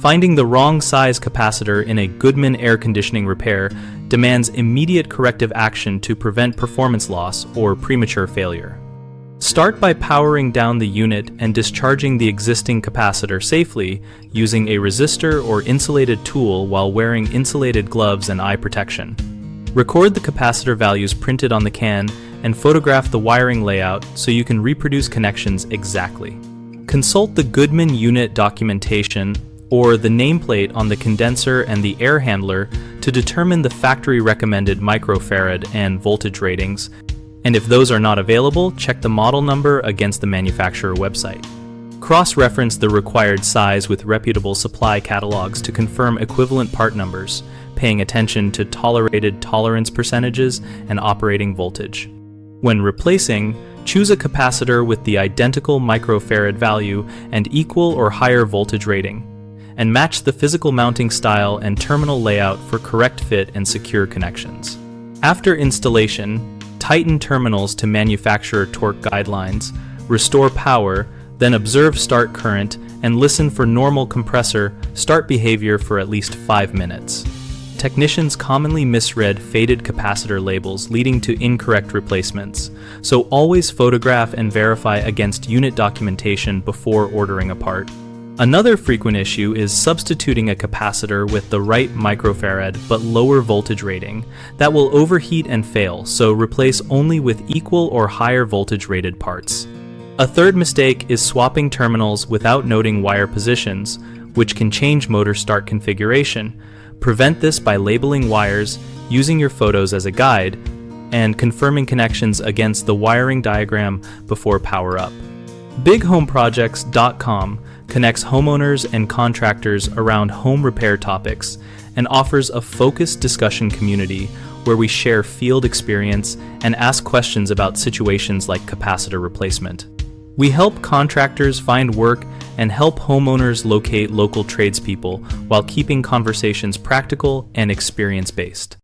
Finding the wrong size capacitor in a Goodman air conditioning repair demands immediate corrective action to prevent performance loss or premature failure. Start by powering down the unit and discharging the existing capacitor safely using a resistor or insulated tool while wearing insulated gloves and eye protection. Record the capacitor values printed on the can and photograph the wiring layout so you can reproduce connections exactly. Consult the Goodman unit documentation or the nameplate on the condenser and the air handler to determine the factory recommended microfarad and voltage ratings, and if those are not available, check the model number against the manufacturer website. Cross-reference the required size with reputable supply catalogs to confirm equivalent part numbers, paying attention to tolerated tolerance percentages and operating voltage. When replacing, choose a capacitor with the identical microfarad value and equal or higher voltage rating, and match the physical mounting style and terminal layout for correct fit and secure connections. After installation, tighten terminals to manufacturer torque guidelines, restore power, then observe start current and listen for normal compressor start behavior for at least 5 minutes. Technicians commonly misread faded capacitor labels, leading to incorrect replacements, so always photograph and verify against unit documentation before ordering a part. Another frequent issue is substituting a capacitor with the right microfarad but lower voltage rating that will overheat and fail, so replace only with equal or higher voltage rated parts. A third mistake is swapping terminals without noting wire positions, which can change motor start configuration. Prevent this by labeling wires, using your photos as a guide, and confirming connections against the wiring diagram before power up. BigHomeProjects.com connects homeowners and contractors around home repair topics and offers a focused discussion community where we share field experience and ask questions about situations like capacitor replacement. We help contractors find work and help homeowners locate local tradespeople while keeping conversations practical and experience-based.